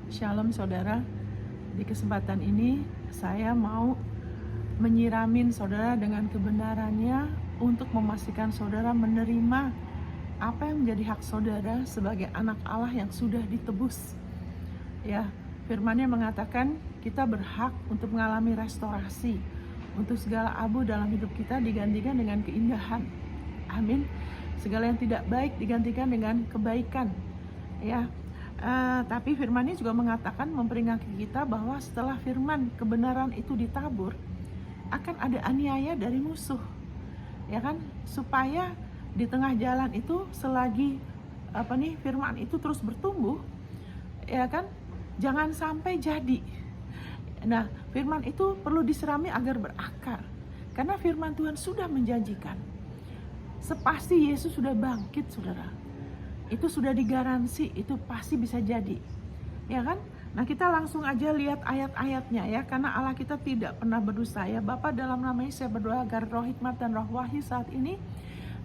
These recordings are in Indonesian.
Shalom saudara, di kesempatan ini saya mau menyiramin saudara dengan kebenarannya untuk memastikan saudara menerima apa yang menjadi hak saudara sebagai anak Allah yang sudah ditebus. Ya, firman-Nya mengatakan kita berhak untuk mengalami restorasi, untuk segala abu dalam hidup kita digantikan dengan keindahan. Amin. Segala yang tidak baik digantikan dengan kebaikan. Ya, tapi firman-Nya juga mengatakan, memperingatkan kita bahwa setelah firman kebenaran itu ditabur, akan ada aniaya dari musuh, ya kan? Supaya di tengah jalan itu selagi firman itu terus bertumbuh, ya kan? Jangan sampai jadi. Nah, firman itu perlu diserami agar berakar, karena firman Tuhan sudah menjanjikan, sepasti Yesus sudah bangkit, saudara. Itu sudah digaransi, itu pasti bisa jadi, ya kan? Nah, kita langsung aja lihat ayat-ayatnya ya, karena Allah kita tidak pernah berdusta ya. Bapa, dalam nama-Nya saya berdoa agar roh hikmat dan roh wahyu saat ini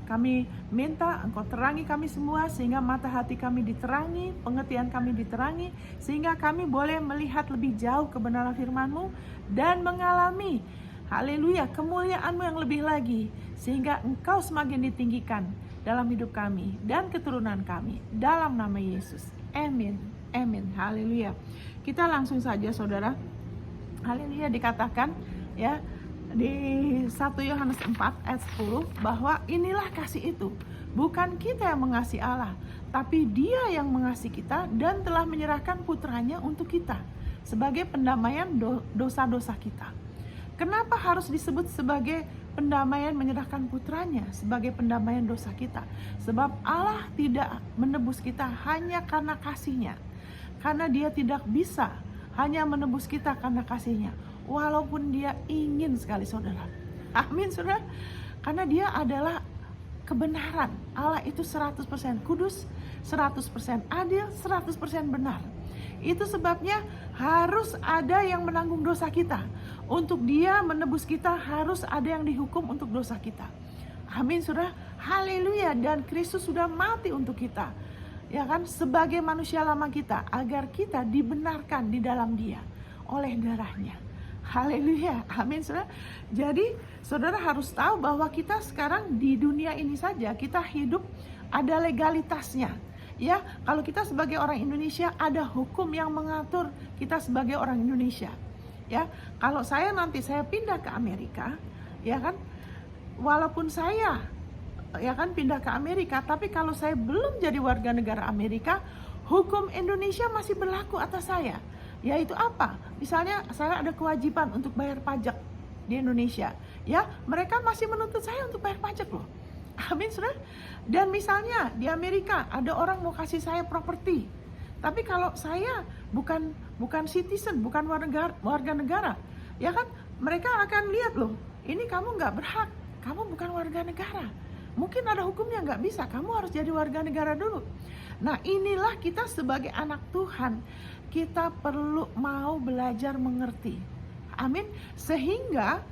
kami minta Engkau terangi kami semua, sehingga mata hati kami diterangi, pengertian kami diterangi, sehingga kami boleh melihat lebih jauh kebenaran firman-Mu dan mengalami, haleluya, kemuliaan-Mu yang lebih lagi, sehingga Engkau semakin ditinggikan dalam hidup kami dan keturunan kami, dalam nama Yesus. Amin. Amin. Haleluya. Kita langsung saja saudara. Haleluya, dikatakan ya di 1 Yohanes 4 ayat 10 bahwa inilah kasih itu, bukan kita yang mengasihi Allah, tapi Dia yang mengasihi kita dan telah menyerahkan putranya untuk kita sebagai pendamaian dosa-dosa kita. Kenapa harus disebut sebagai pendamaian, menyerahkan putranya sebagai pendamaian dosa kita? Sebab Allah tidak menebus kita hanya karena kasih-Nya, karena Dia tidak bisa hanya menebus kita karena kasih-Nya, walaupun Dia ingin sekali, saudara. Amin, saudara. Karena Dia adalah kebenaran. Allah itu 100% kudus, 100% adil, 100% benar. Itu sebabnya harus ada yang menanggung dosa kita. Untuk Dia menebus kita harus ada yang dihukum untuk dosa kita. Amin, saudara. Haleluya. Dan Kristus sudah mati untuk kita, ya kan, sebagai manusia lama kita, agar kita dibenarkan di dalam Dia oleh darah-Nya. Haleluya. Amin, saudara. Jadi saudara harus tahu bahwa kita sekarang di dunia ini saja kita hidup ada legalitasnya. Ya, kalau kita sebagai orang Indonesia ada hukum yang mengatur kita sebagai orang Indonesia. Ya, kalau saya nanti saya pindah ke Amerika, ya kan, walaupun saya ya kan pindah ke Amerika, tapi kalau saya belum jadi warga negara Amerika, hukum Indonesia masih berlaku atas saya. Yaitu apa? Misalnya saya ada kewajiban untuk bayar pajak di Indonesia, ya, mereka masih menuntut saya untuk bayar pajak loh. Amin, saudara. Dan misalnya di Amerika ada orang mau kasih saya properti, tapi kalau saya bukan citizen, bukan warga negara, ya kan, mereka akan lihat loh, ini kamu nggak berhak, kamu bukan warga negara. Mungkin ada hukumnya, nggak bisa, kamu harus jadi warga negara dulu. Nah, inilah kita sebagai anak Tuhan, kita perlu mau belajar mengerti. Amin. Sehingga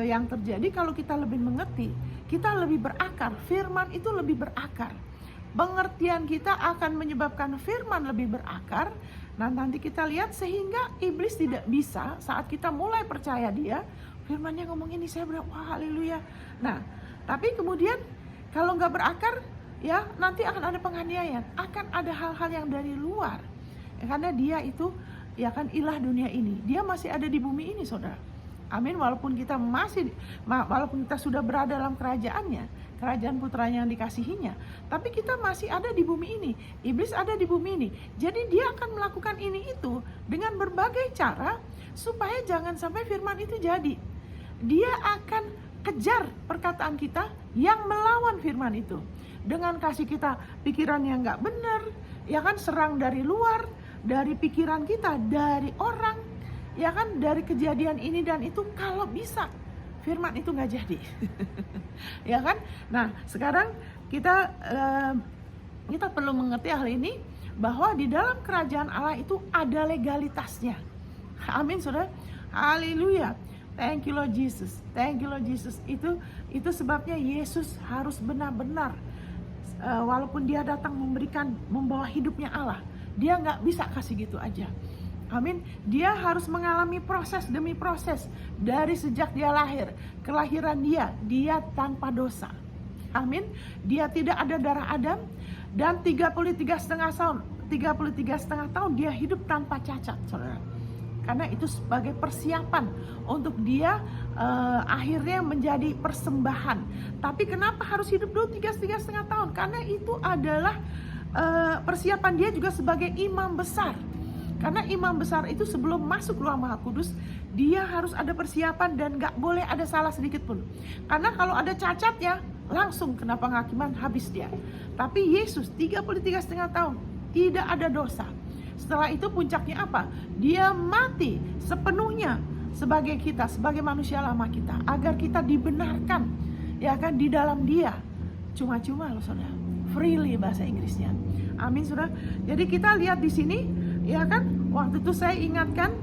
yang terjadi kalau kita lebih mengerti, kita lebih berakar, firman itu lebih berakar. Pengertian kita akan menyebabkan firman lebih berakar. Nah, nanti kita lihat sehingga iblis tidak bisa, saat kita mulai percaya Dia, firman-Nya ngomong ini, saya bilang wah haleluya. Nah, tapi kemudian kalau nggak berakar, ya nanti akan ada penganiayaan, akan ada hal-hal yang dari luar. Karena Dia itu ya kan ilah dunia ini, Dia masih ada di bumi ini, saudara. Amin. Walaupun kita sudah berada dalam kerajaannya, kerajaan putranya yang dikasihinya, tapi kita masih ada di bumi ini. Iblis ada di bumi ini. Jadi dia akan melakukan ini itu dengan berbagai cara supaya jangan sampai firman itu jadi. Dia akan kejar perkataan kita yang melawan firman itu dengan kasih kita pikiran yang nggak benar, ya kan, serang dari luar, dari pikiran kita, dari orang, ya kan, dari kejadian ini dan itu. Kalau bisa firman itu nggak jadi. Ya kan. Nah, sekarang kita perlu mengerti hal ini, bahwa di dalam kerajaan Allah itu ada legalitasnya. Amin, saudara. Haleluya. Thank you Lord Jesus. Thank you Lord Jesus. Itu sebabnya Yesus harus benar-benar walaupun dia datang membawa hidupnya Allah, dia nggak bisa kasih gitu aja. Amin. Dia harus mengalami proses demi proses dari sejak dia lahir, kelahiran dia tanpa dosa. Amin. Dia tidak ada darah Adam, dan 33,5 tahun dia hidup tanpa cacat, saudara. Karena itu sebagai persiapan untuk dia akhirnya menjadi persembahan. Tapi kenapa harus hidup dulu 3,5 tahun? Karena itu adalah persiapan dia juga sebagai imam besar. Karena imam besar itu sebelum masuk ruang Maha Kudus, dia harus ada persiapan dan gak boleh ada salah sedikit pun. Karena kalau ada cacat ya, langsung kena penghakiman, habis dia. Tapi Yesus 33,5 tahun, tidak ada dosa. Setelah itu puncaknya apa? Dia mati sepenuhnya sebagai kita, sebagai manusia lama kita, agar kita dibenarkan, ya kan, di dalam dia. Cuma-cuma loh saudara, freely bahasa Inggrisnya. Amin saudara. Jadi kita lihat di sini, ya kan, waktu itu saya ingatkan,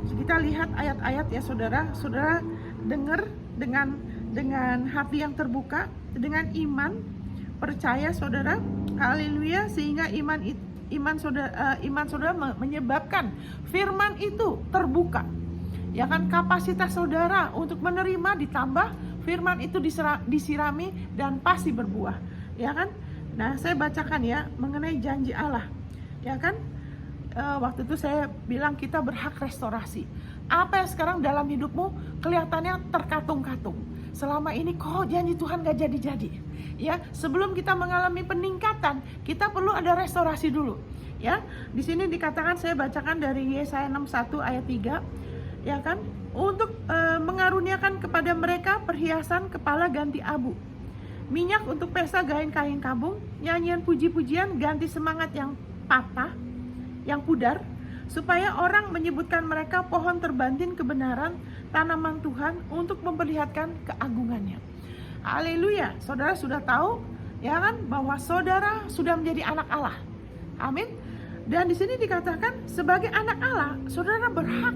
kita lihat ayat-ayat ya saudara. Saudara dengar dengan hati yang terbuka, dengan iman, percaya saudara, haleluya, sehingga iman saudara menyebabkan firman itu terbuka. Ya kan, kapasitas saudara untuk menerima ditambah, firman itu disirami dan pasti berbuah. Ya kan? Nah, saya bacakan ya mengenai janji Allah. Ya kan? Waktu itu saya bilang kita berhak restorasi. Apa yang sekarang dalam hidupmu kelihatannya terkatung-katung, selama ini kok janji Tuhan gak jadi-jadi, ya, sebelum kita mengalami peningkatan, kita perlu ada restorasi dulu, ya. Di sini dikatakan, saya bacakan dari Yesaya 61 ayat 3, ya kan, untuk mengaruniakan kepada mereka perhiasan kepala ganti abu, minyak untuk pesta kain kabung, nyanyian puji-pujian ganti semangat yang patah, yang pudar, supaya orang menyebutkan mereka pohon terbantin kebenaran, tanaman Tuhan untuk memperlihatkan keagungannya. Haleluya. Saudara sudah tahu, ya kan, bahwa saudara sudah menjadi anak Allah. Amin. Dan di sini dikatakan sebagai anak Allah, saudara berhak,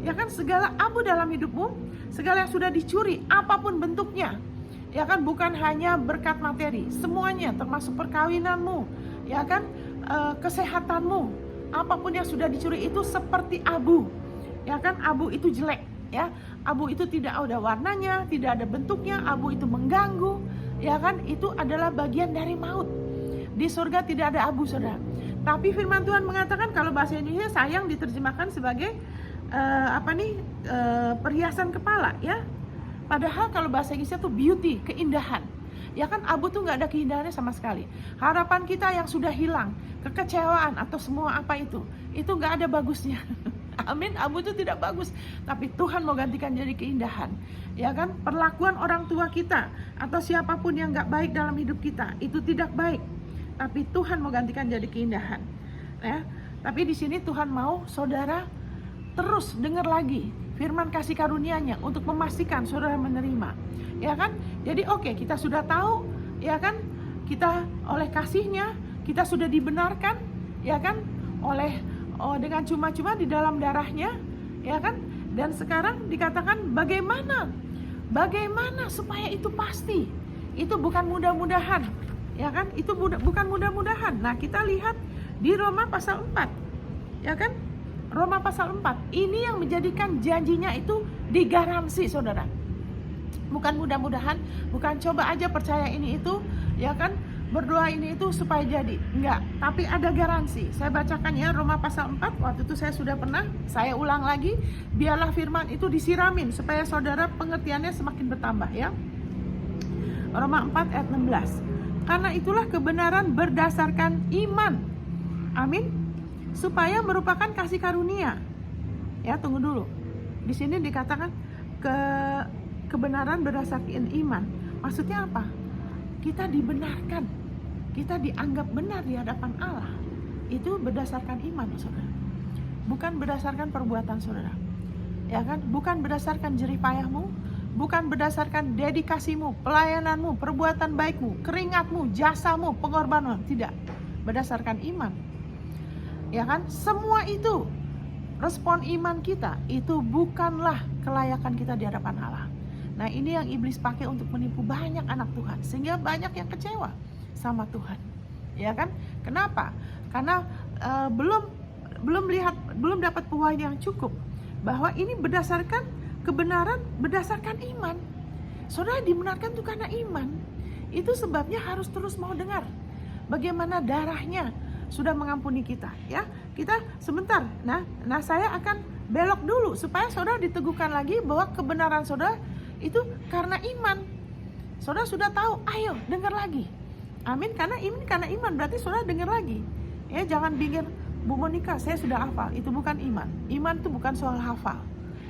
ya kan, segala abu dalam hidupmu, segala yang sudah dicuri, apapun bentuknya, ya kan, bukan hanya berkat materi, semuanya termasuk perkawinanmu, ya kan, kesehatanmu, apapun yang sudah dicuri itu seperti abu, ya kan, abu itu jelek, ya, abu itu tidak ada warnanya, tidak ada bentuknya, abu itu mengganggu, ya kan, itu adalah bagian dari maut. Di surga tidak ada abu, saudara. Tapi firman Tuhan mengatakan, kalau bahasa Indonesia sayang diterjemahkan sebagai perhiasan kepala, ya. Padahal kalau bahasa Inggrisnya tuh beauty, keindahan. Ya kan, abu tuh nggak ada keindahannya sama sekali. Harapan kita yang sudah hilang, kekecewaan atau semua apa itu nggak ada bagusnya. Amin, abu itu tidak bagus. Tapi Tuhan mau gantikan jadi keindahan. Ya kan, perlakuan orang tua kita atau siapapun yang nggak baik dalam hidup kita itu tidak baik. Tapi Tuhan mau gantikan jadi keindahan. Ya, tapi di sini Tuhan mau saudara terus dengar lagi firman kasih karunia-Nya untuk memastikan saudara menerima. Ya kan? Jadi oke, kita sudah tahu, ya kan? Kita oleh kasih-Nya, kita sudah dibenarkan, ya kan? Dengan cuma-cuma di dalam darah-Nya, ya kan? Dan sekarang dikatakan bagaimana supaya itu pasti. Itu bukan mudah-mudahan, ya kan? Itu bukan mudah-mudahan. Nah, kita lihat di Roma pasal 4. Ya kan? Roma pasal 4. Ini yang menjadikan janjinya itu digaransi, saudara. Bukan mudah-mudahan, bukan coba aja percaya ini itu, ya kan, berdoa ini itu supaya jadi. Enggak, tapi ada garansi. Saya bacakan ya, Roma pasal 4. Waktu itu saya sudah pernah, saya ulang lagi. Biarlah firman itu disiramin supaya saudara pengertiannya semakin bertambah, ya. Roma 4 ayat 16. Karena itulah kebenaran berdasarkan iman. Amin. Supaya merupakan kasih karunia. Ya, tunggu dulu. Di sini dikatakan kebenaran berdasarkan iman. Maksudnya apa? Kita dibenarkan, kita dianggap benar di hadapan Allah. Itu berdasarkan iman, saudara. Bukan berdasarkan perbuatan saudara. Ya kan? Bukan berdasarkan jerih payahmu, bukan berdasarkan dedikasimu, pelayananmu, perbuatan baikmu, keringatmu, jasamu, pengorbananmu. Tidak. Berdasarkan iman. Ya kan? Semua itu respon iman kita itu bukanlah kelayakan kita di hadapan Allah. Nah, ini yang iblis pakai untuk menipu banyak anak Tuhan, sehingga banyak yang kecewa, sama Tuhan. Ya kan? Kenapa? Karena belum dapat pewahyuan yang cukup bahwa ini berdasarkan kebenaran, berdasarkan iman. Saudara dibenarkan itu karena iman. Itu sebabnya harus terus mau dengar bagaimana darahnya sudah mengampuni kita, ya. Kita sebentar. Nah saya akan belok dulu supaya saudara diteguhkan lagi bahwa kebenaran saudara itu karena iman. Saudara sudah tahu, ayo dengar lagi. Amin, karena iman berarti saudara dengar lagi. Ya, jangan pikir Bu Monica, saya sudah hafal. Itu bukan iman. Iman itu bukan soal hafal.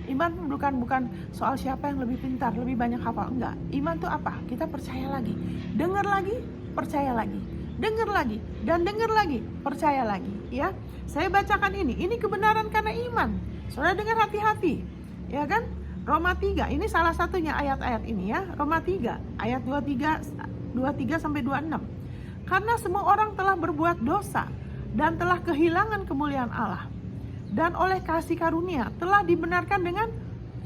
Iman bukan soal siapa yang lebih pintar, lebih banyak hafal. Enggak. Iman itu apa? Kita percaya lagi. Dengar lagi, percaya lagi. Dengar lagi dan dengar lagi, percaya lagi. Ya, saya bacakan ini. Ini kebenaran karena iman. Saudara dengar hati-hati. Ya kan? Roma 3, ini salah satunya ayat-ayat ini ya. Roma 3 ayat 23 sampai 26. Karena semua orang telah berbuat dosa dan telah kehilangan kemuliaan Allah, dan oleh kasih karunia telah dibenarkan dengan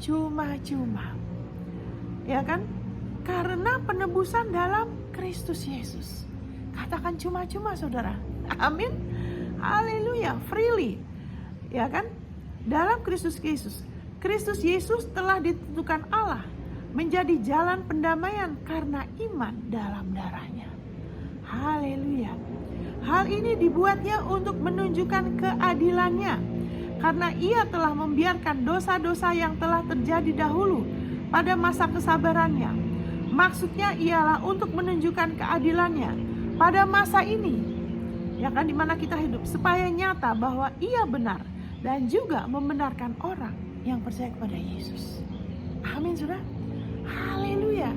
cuma-cuma. Ya kan? Karena penebusan dalam Kristus Yesus. Katakan cuma-cuma, saudara. Amin. Haleluya, freely. Ya kan? Dalam Kristus Yesus. Kristus Yesus telah ditentukan Allah menjadi jalan pendamaian karena iman dalam darahnya. Haleluya. Hal ini dibuatnya untuk menunjukkan keadilannya, karena ia telah membiarkan dosa-dosa yang telah terjadi dahulu pada masa kesabarannya. Maksudnya ialah untuk menunjukkan keadilannya pada masa ini, ya kan, di mana kita hidup, supaya nyata bahwa ia benar dan juga membenarkan orang yang percaya kepada Yesus. Amin, saudara. Haleluya.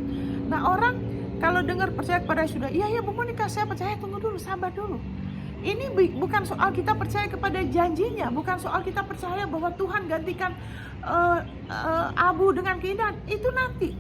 Nah, orang kalau dengar percaya kepada Yesus, iya Bu Monica, saya percaya, tunggu dulu, sabar dulu. Ini bukan soal kita percaya kepada janjinya, bukan soal kita percaya bahwa Tuhan gantikan abu dengan keindahan, itu nanti.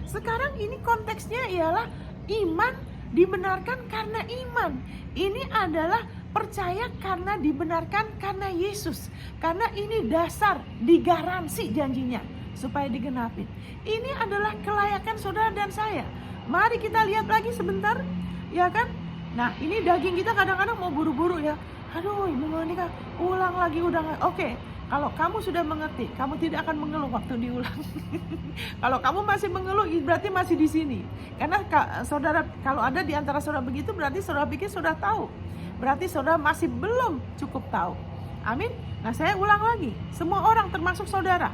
Sekarang ini konteksnya ialah iman dibenarkan karena iman. Ini adalah percaya karena dibenarkan karena Yesus. Karena ini dasar, digaransi janjinya supaya digenapi. Ini adalah kelayakan saudara dan saya. Mari kita lihat lagi sebentar, ya kan? Nah, ini daging kita kadang-kadang mau buru-buru ya. Aduh, Ibu Monica, ulang lagi, udah. Oke, kalau kamu sudah mengerti, kamu tidak akan mengeluh waktu diulang. Kalau kamu masih mengeluh, berarti masih di sini. Karena saudara, kalau ada di antara saudara begitu, berarti saudara pikir saudara tahu. Berarti saudara masih belum cukup tahu. Amin. Nah, saya ulang lagi. Semua orang termasuk saudara.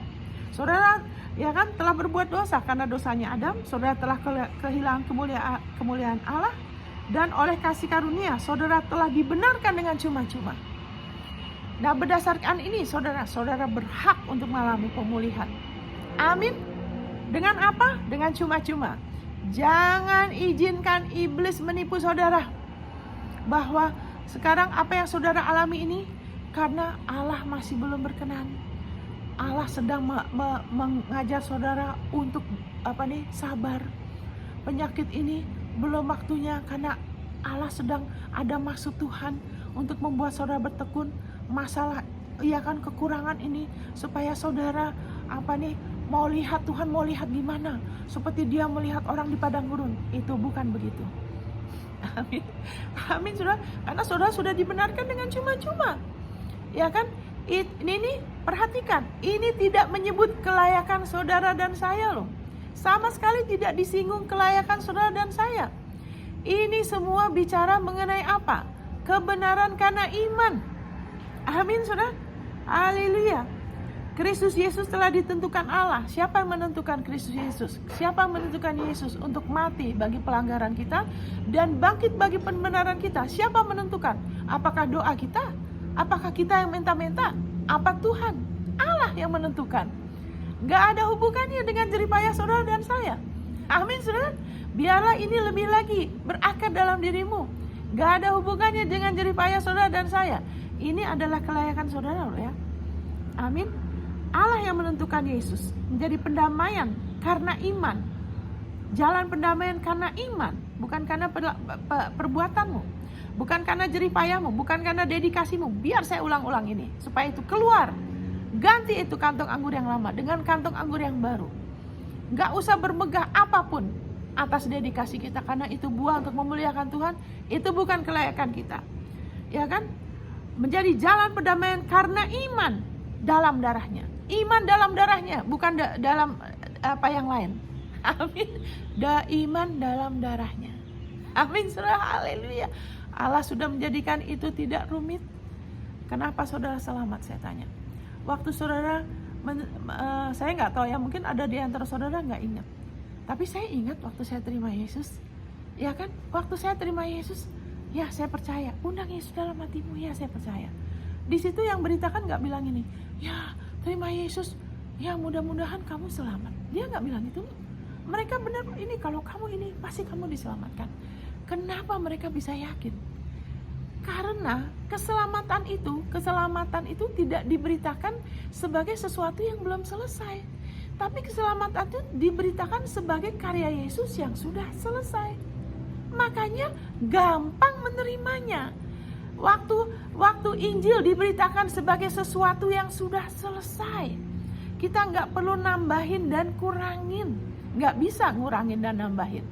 Saudara, ya kan, telah berbuat dosa karena dosanya Adam. Saudara telah kehilangan kemuliaan Allah, dan oleh kasih karunia saudara telah dibenarkan dengan cuma-cuma. Nah, berdasarkan ini saudara berhak untuk mengalami pemulihan. Amin. Dengan apa? Dengan cuma-cuma. Jangan izinkan iblis menipu saudara bahwa sekarang apa yang saudara alami ini karena Allah masih belum berkenan. Allah sedang mengajar saudara untuk sabar. Penyakit ini belum waktunya, karena Allah sedang ada maksud Tuhan untuk membuat saudara bertekun. Masalah, ya kan, kekurangan ini supaya saudara mau lihat Tuhan, mau lihat gimana, seperti dia melihat orang di padang gurun. Itu bukan begitu. Amin. Amin, saudara. Karena saudara sudah dibenarkan dengan cuma-cuma. Ya kan? Ini perhatikan, ini tidak menyebut kelayakan saudara dan saya loh. Sama sekali tidak disinggung kelayakan saudara dan saya. Ini semua bicara mengenai apa? Kebenaran karena iman. Amin, saudara. Haleluya. Kristus Yesus telah ditentukan Allah. Siapa yang menentukan Kristus Yesus? Siapa yang menentukan Yesus untuk mati bagi pelanggaran kita dan bangkit bagi pembenaran kita? Siapa menentukan? Apakah doa kita? Apakah kita yang minta-minta? Apa Tuhan? Allah yang menentukan. Gak ada hubungannya dengan jeripayah saudara dan saya. Amin, saudara. Biarlah ini lebih lagi berakar dalam dirimu. Gak ada hubungannya dengan jeripayah saudara dan saya. Ini adalah kelayakan saudara loh ya. Amin. Allah yang menentukan Yesus menjadi pendamaian karena iman. Jalan pendamaian karena iman, bukan karena perbuatanmu. Bukan karena jeripayahmu, bukan karena dedikasimu. Biar saya ulang-ulang ini, supaya itu keluar. Ganti itu kantong anggur yang lama dengan kantong anggur yang baru. Gak usah bermegah apapun. atas dedikasi kita, karena itu buah untuk memuliakan Tuhan. Itu bukan kelayakan kita, ya kan? Menjadi jalan perdamaian karena iman dalam darahnya. Iman dalam darahnya, bukan dalam apa yang lain. Amin. Iman dalam darahnya. Amin, saudara. Haleluya. Allah sudah menjadikan itu tidak rumit. Kenapa saudara selamat, saya tanya. Waktu saudara, saya nggak tahu ya, mungkin ada di antara saudara nggak ingat. Tapi saya ingat waktu saya terima Yesus, ya kan? Waktu saya terima Yesus, ya saya percaya. Undang Yesus dalam hatimu, ya saya percaya. Di situ yang beritakan nggak bilang ini, ya terima Yesus, ya mudah-mudahan kamu selamat. Dia nggak bilang itu. Mereka benar, ini kalau kamu ini pasti kamu diselamatkan. Kenapa mereka bisa yakin? Karena keselamatan itu tidak diberitakan sebagai sesuatu yang belum selesai. Tapi keselamatan itu diberitakan sebagai karya Yesus yang sudah selesai. Makanya gampang menerimanya. Waktu Injil diberitakan sebagai sesuatu yang sudah selesai, kita nggak perlu nambahin dan kurangin. Nggak bisa ngurangin dan nambahin.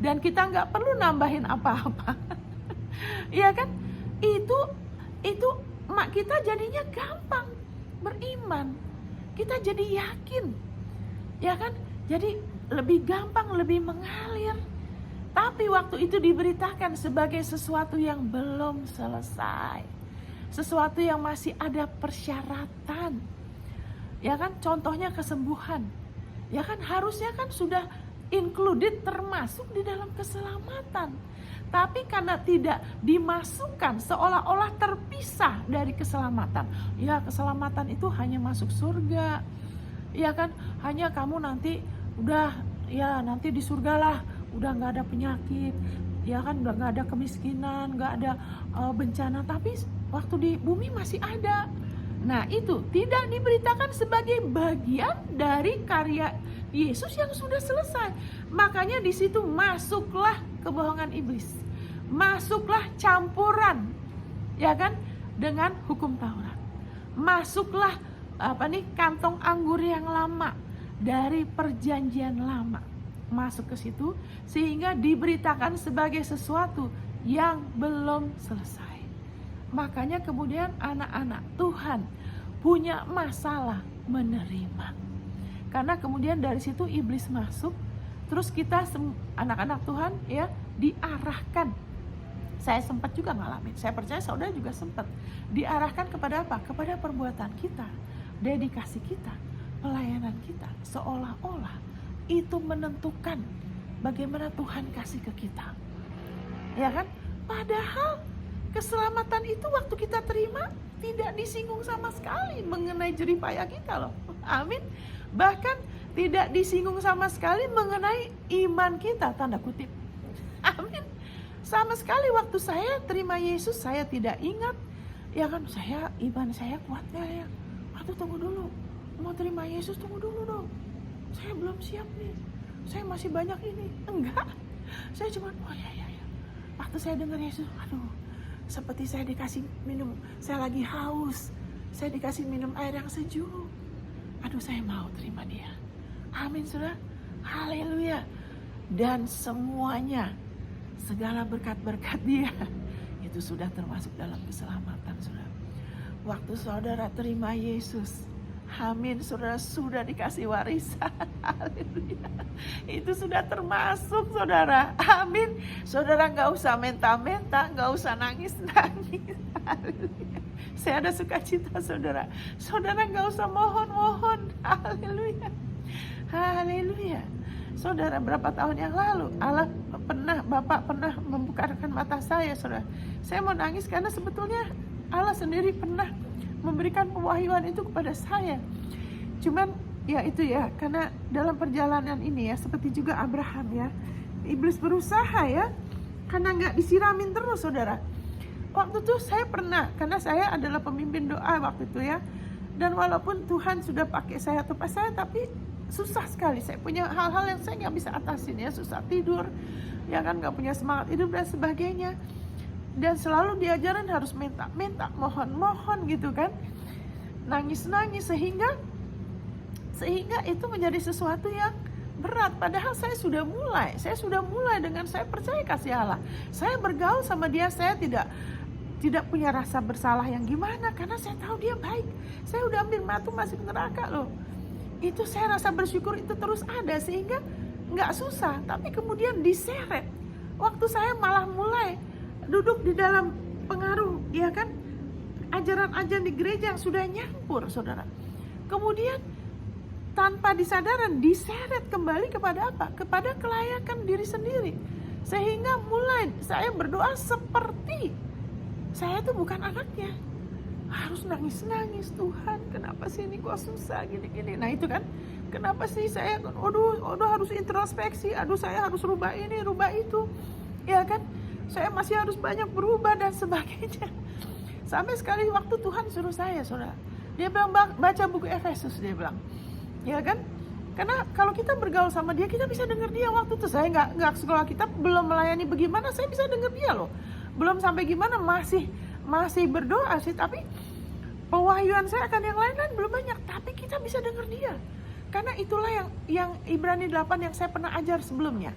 Dan kita nggak perlu nambahin apa-apa. Iya kan? Itu mak kita jadinya gampang beriman. Kita jadi yakin. Ya kan? Jadi lebih gampang, lebih mengalir. Tapi waktu itu diberitakan sebagai sesuatu yang belum selesai. Sesuatu yang masih ada persyaratan. Ya kan? Contohnya kesembuhan. Ya kan, harusnya kan sudah included, termasuk di dalam keselamatan. Tapi karena tidak dimasukkan, seolah-olah terpisah dari keselamatan. Ya, keselamatan itu hanya masuk surga. Ya kan, hanya kamu nanti udah, ya nanti di surga lah, udah gak ada penyakit. Ya kan, udah gak ada kemiskinan, gak ada bencana. Tapi waktu di bumi masih ada. Nah, itu tidak diberitakan sebagai bagian dari karya Yesus yang sudah selesai. Makanya di situ masuklah kebohongan iblis. Masuklah campuran, ya kan, dengan hukum Taurat. Masuklah kantong anggur yang lama dari perjanjian lama. Masuk ke situ sehingga diberitakan sebagai sesuatu yang belum selesai. Makanya kemudian anak-anak Tuhan punya masalah menerima. Karena kemudian dari situ iblis masuk, terus kita anak-anak Tuhan ya diarahkan. Saya sempat juga ngalamin, saya percaya saudara juga sempat diarahkan kepada apa? Kepada perbuatan kita, dedikasi kita, pelayanan kita, seolah-olah itu menentukan bagaimana Tuhan kasih ke kita. Ya kan? Padahal keselamatan itu waktu kita terima tidak disinggung sama sekali mengenai jeripaya kita loh. Amin. Bahkan tidak disinggung sama sekali mengenai iman kita, tanda kutip. Amin. Sama sekali waktu saya terima Yesus, saya tidak ingat. Ya kan, iman saya kuat gak ya? Aduh, tunggu dulu. Mau terima Yesus, tunggu dulu dong. Saya belum siap nih. Saya masih banyak ini. Enggak. Saya cuma, oh ya. Waktu saya dengar Yesus, aduh, seperti saya dikasih minum, saya lagi haus, saya dikasih minum air yang sejuk. Aduh, saya mau terima dia. Amin, saudara. Haleluya. Dan semuanya, segala berkat-berkat dia, itu sudah termasuk dalam keselamatan, saudara. Waktu saudara terima Yesus, amin, saudara sudah dikasih warisan. Haleluya. Itu sudah termasuk, saudara. Amin. Saudara gak usah minta-minta, gak usah nangis-nangis. Haleluya. Saya ada sukacita, saudara. Saudara gak usah mohon-mohon. Haleluya. Haleluya. Saudara, berapa tahun yang lalu Bapak pernah membukakan mata saya, saudara. Saya mau nangis karena sebetulnya Allah sendiri pernah memberikan pewahyuan itu kepada saya. Cuman ya itu ya, karena dalam perjalanan ini ya, seperti juga Abraham ya, iblis berusaha ya, karena gak disiramin terus, saudara. Waktu itu saya pernah, karena saya adalah pemimpin doa waktu itu ya, dan walaupun Tuhan sudah pakai saya atau pas saya, tapi susah sekali. Saya punya hal-hal yang saya gak bisa atasin ya, susah tidur, ya kan, gak punya semangat hidup dan sebagainya. Dan selalu diajarin harus minta, mohon gitu kan, nangis-nangis, sehingga itu menjadi sesuatu yang berat. Padahal saya sudah mulai dengan saya percaya kasih Allah. Saya bergaul sama dia, saya tidak punya rasa bersalah yang gimana, karena saya tahu dia baik. Saya udah ambil matu masuk neraka loh. Itu saya rasa bersyukur itu terus ada, sehingga nggak susah. Tapi kemudian diseret. Waktu saya malah mulai duduk di dalam pengaruh, ya kan, ajaran-ajaran di gereja yang sudah nyampur, saudara. Kemudian tanpa disadaran diseret kembali kepada apa? Kepada kelayakan diri sendiri. Sehingga mulai saya berdoa seperti saya itu bukan anaknya. Harus nangis-nangis, Tuhan kenapa sih ini kok susah gini-gini. Nah itu kan, kenapa sih saya aduh harus introspeksi, saya harus rubah ini, rubah itu, ya kan, saya masih harus banyak berubah dan sebagainya. Sampai sekali waktu Tuhan suruh saya, saudara, dia bilang baca buku Efesus, dia bilang, ya kan, karena kalau kita bergaul sama dia, kita bisa dengar dia. Waktu itu saya nggak sekolah, kita belum melayani bagaimana, saya bisa dengar dia loh, belum sampai gimana, masih berdoa sih, tapi pewahyuan saya akan yang lain-lain belum banyak, tapi kita bisa dengar dia. Karena itulah yang Ibrani 8 yang saya pernah ajar sebelumnya,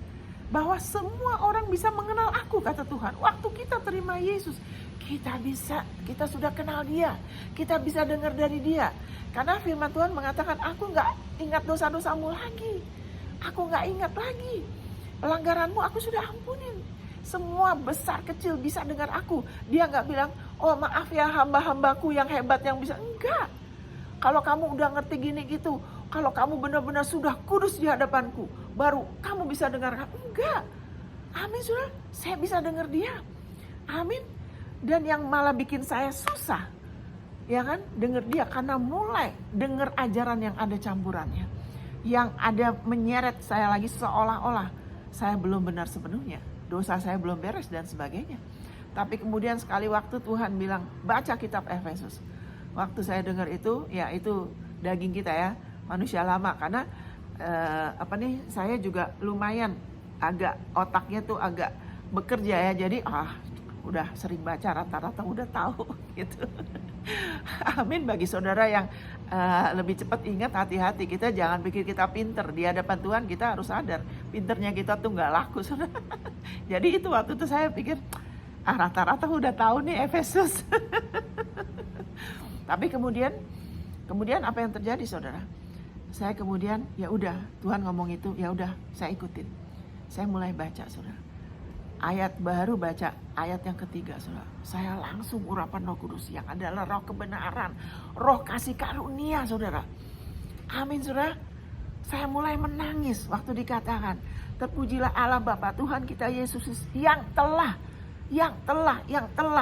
bahwa semua orang bisa mengenal aku, kata Tuhan. Waktu kita terima Yesus, kita sudah kenal dia, kita bisa dengar dari dia. Karena firman Tuhan mengatakan, aku gak ingat dosa-dosamu lagi, aku gak ingat lagi pelanggaranmu, aku sudah ampunin. Semua besar kecil bisa dengar aku. Dia gak bilang, oh maaf ya hamba-hambaku yang hebat yang bisa. Enggak. Kalau kamu udah ngerti gini gitu, kalau kamu benar-benar sudah kudus di hadapanku, baru kamu bisa dengar. Enggak. Amin, saudara. Saya bisa dengar dia. Amin. Dan yang malah bikin saya susah, ya kan, dengar dia, karena mulai dengar ajaran yang ada campurannya, yang ada menyeret saya lagi seolah-olah saya belum benar sepenuhnya, dosa saya belum beres dan sebagainya. Tapi kemudian sekali waktu Tuhan bilang, baca kitab Efesus. Waktu saya dengar itu, ya itu daging kita ya, manusia lama. Karena saya juga lumayan agak otaknya tuh agak bekerja ya. Jadi udah sering baca, rata-rata udah tahu gitu. Amin. Bagi saudara yang lebih cepat ingat, hati-hati, kita jangan pikir kita pinter. Di hadapan Tuhan kita harus sadar, pinternya kita tuh gak laku, saudara. Jadi itu waktu itu saya pikir, rata-rata udah tahu nih Efesus. Tapi kemudian apa yang terjadi, saudara? Saya kemudian ya udah, Tuhan ngomong itu, ya udah saya ikutin. Saya mulai baca, saudara. Baru baca ayat yang ketiga, saudara. Saya langsung urapan Roh Kudus yang adalah roh kebenaran, roh kasih karunia, saudara. Amin, saudara. Saya mulai menangis waktu dikatakan, terpujilah Allah Bapa Tuhan kita Yesus yang telah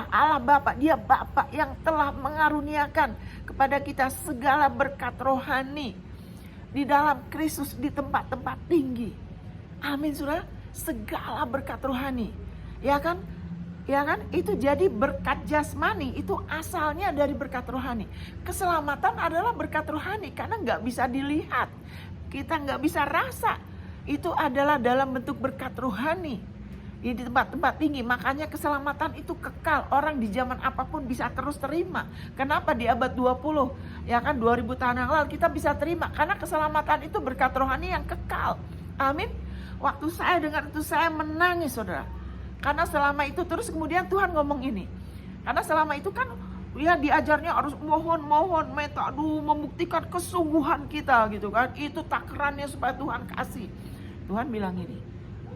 Allah Bapa, dia Bapa yang telah mengaruniakan kepada kita segala berkat rohani di dalam Kristus di tempat-tempat tinggi. Amin, saudara. Segala berkat rohani, ya kan, itu jadi berkat jasmani, itu asalnya dari berkat rohani. Keselamatan adalah berkat rohani, karena nggak bisa dilihat, kita nggak bisa rasa, itu adalah dalam bentuk berkat rohani di tempat-tempat tinggi. Makanya keselamatan itu kekal, orang di zaman apapun bisa terus terima. Kenapa di abad 20, ya kan, 2000 tahun yang lalu kita bisa terima, karena keselamatan itu berkat rohani yang kekal. Amin. Waktu saya dengar itu saya menangis, saudara. Karena selama itu terus kemudian Tuhan ngomong ini. Karena selama itu kan ya diajarnya harus mohon, membuktikan kesungguhan kita gitu kan. Itu takarannya supaya Tuhan kasih. Tuhan bilang ini,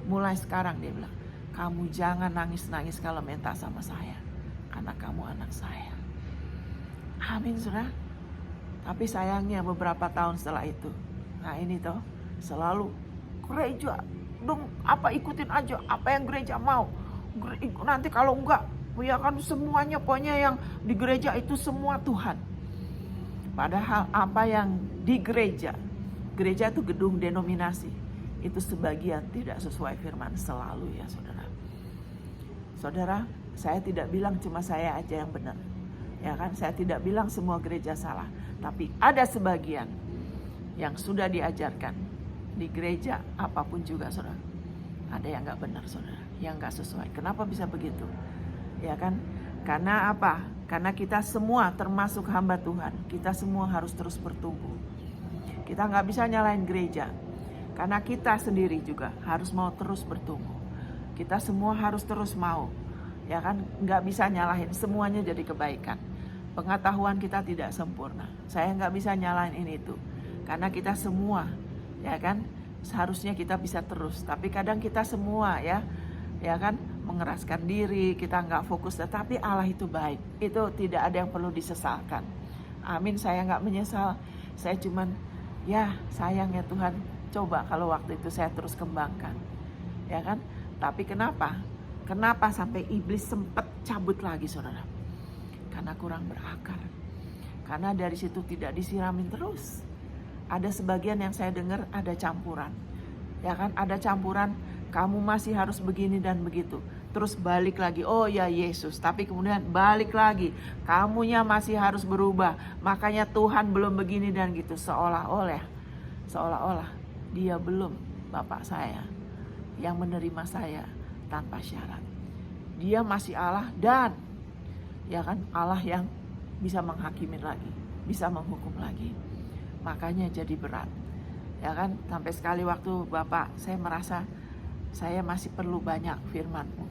mulai sekarang dia bilang, kamu jangan nangis-nangis kalau minta sama saya, karena kamu anak saya. Amin, saudara. Tapi sayangnya beberapa tahun setelah itu, nah ini toh selalu gereja dong, ikutin aja apa yang gereja mau. Nanti kalau enggak, ya kan semuanya pokoknya yang di gereja itu semua Tuhan. Padahal apa yang di gereja itu gedung denominasi, itu sebagian tidak sesuai firman selalu ya, saudara. Saudara, saya tidak bilang cuma saya aja yang benar, ya kan, saya tidak bilang semua gereja salah, tapi ada sebagian yang sudah diajarkan di gereja apapun juga, saudara, ada yang gak benar, saudara, yang gak sesuai. Kenapa bisa begitu? Ya kan, karena apa? Karena kita semua termasuk hamba Tuhan, kita semua harus terus bertumbuh. Kita gak bisa nyalain gereja. Karena kita sendiri juga harus mau terus bertumbuh. Kita semua harus terus mau, ya kan? Nggak bisa nyalahin semuanya jadi kebaikan. Pengetahuan kita tidak sempurna. Saya nggak bisa nyalahin ini itu, karena kita semua, ya kan? Seharusnya kita bisa terus. Tapi kadang kita semua ya kan, mengeraskan diri, kita nggak fokus. Tetapi Allah itu baik. Itu tidak ada yang perlu disesalkan. Amin. Saya nggak menyesal. Saya cuman ya sayang ya Tuhan. Coba kalau waktu itu saya terus kembangkan, ya kan? Tapi kenapa? Kenapa sampai iblis sempat cabut lagi, saudara? Karena kurang berakar. Karena dari situ tidak disiramin terus. Ada sebagian yang saya dengar ada campuran, ya kan? Ada campuran. Kamu masih harus begini dan begitu. Terus balik lagi, oh ya Yesus. Tapi kemudian balik lagi, kamunya masih harus berubah. Makanya Tuhan belum begini dan gitu. Seolah-olah dia belum Bapak saya yang menerima saya tanpa syarat. Dia masih Allah dan ya kan Allah yang bisa menghakimin lagi, bisa menghukum lagi. Makanya jadi berat. Ya kan, sampai sekali waktu Bapak saya merasa saya masih perlu banyak firman-Mu.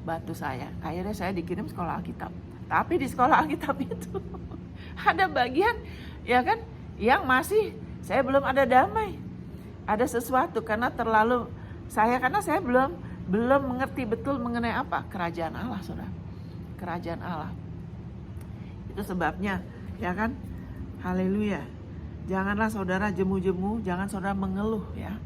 Bantu saya. Akhirnya saya dikirim sekolah Alkitab. Tapi di sekolah Alkitab itu ada bagian ya kan yang masih saya belum ada damai. Ada sesuatu karena saya belum mengerti betul mengenai apa kerajaan Allah, saudara. Kerajaan Allah. Itu sebabnya, ya kan? Haleluya. Janganlah saudara jemu-jemu, jangan saudara mengeluh ya.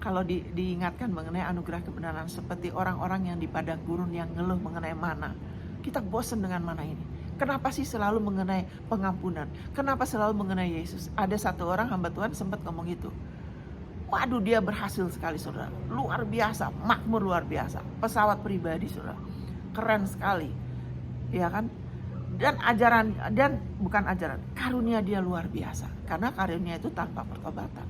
Kalau diingatkan mengenai anugerah kebenaran seperti orang-orang yang di padang gurun yang ngeluh mengenai mana. Kita bosan dengan mana ini. Kenapa sih selalu mengenai pengampunan? Kenapa selalu mengenai Yesus? Ada satu orang hamba Tuhan sempat ngomong gitu. Waduh, dia berhasil sekali, saudara. Luar biasa, makmur luar biasa. Pesawat pribadi, saudara. Keren sekali. Ya kan? Dan bukan ajaran, karunia dia luar biasa. Karena karunia itu tanpa pertobatan.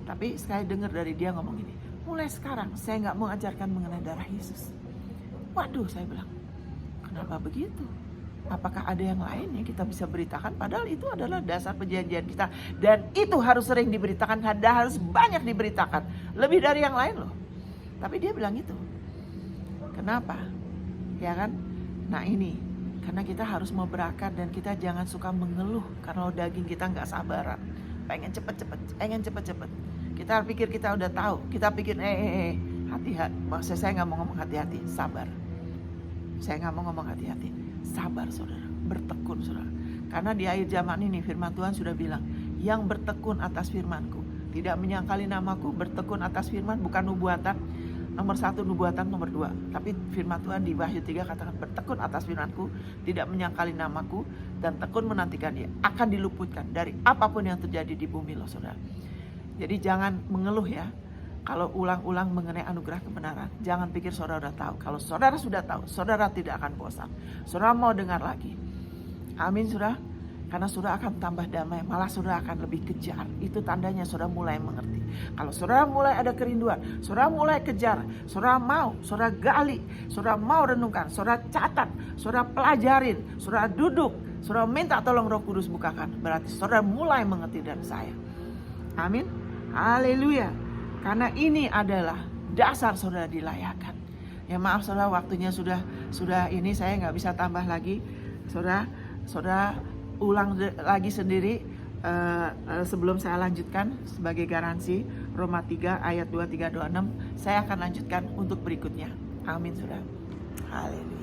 Tapi sekali dengar dari dia ngomong ini, mulai sekarang saya gak mau ajarkan mengenai darah Yesus. Waduh, saya bilang, kenapa begitu? Apakah ada yang lain yang kita bisa beritakan? Padahal itu adalah dasar perjanjian kita. Dan itu harus sering diberitakan, harus banyak diberitakan. Lebih dari yang lain loh. Tapi dia bilang itu. Kenapa? Ya kan? Nah ini, karena kita harus mau berakar dan kita jangan suka mengeluh. Karena daging kita gak sabaran. Pengen cepet-cepet. Kita pikir kita udah tahu. Kita pikir hati-hati. Maksud saya gak mau ngomong hati-hati, sabar. Saya gak mau ngomong hati-hati. Sabar saudara, bertekun saudara. Karena di akhir zaman ini firman Tuhan sudah bilang, yang bertekun atas firmanku, tidak menyangkali namaku, bertekun atas firman bukan nubuatan. Nomor 1 nubuatan, nomor 2. Tapi firman Tuhan di Wahyu 3 katakan, bertekun atas firmanku, tidak menyangkali namaku, dan tekun menantikan dia, akan diluputkan dari apapun yang terjadi di bumi loh saudara. Jadi jangan mengeluh ya. Kalau ulang-ulang mengenai anugerah kebenaran, jangan pikir saudara udah tahu. Kalau saudara sudah tahu, saudara tidak akan bosan. Saudara mau dengar lagi. Amin saudara. Karena saudara akan tambah damai, malah saudara akan lebih kejar. Itu tandanya saudara mulai mengerti. Kalau saudara mulai ada kerinduan, saudara mulai kejar, saudara mau, saudara gali, saudara mau renungkan, saudara catat, saudara pelajarin, saudara duduk, saudara minta tolong Roh Kudus bukakan. Berarti saudara mulai mengerti dari saya. Amin. Haleluya. Karena ini adalah dasar saudara dilayakan. Ya maaf saudara, waktunya sudah ini, saya nggak bisa tambah lagi. Saudara ulang lagi sendiri sebelum saya lanjutkan sebagai garansi Roma 3 ayat 23-26. Saya akan lanjutkan untuk berikutnya. Amin saudara. Haleluya.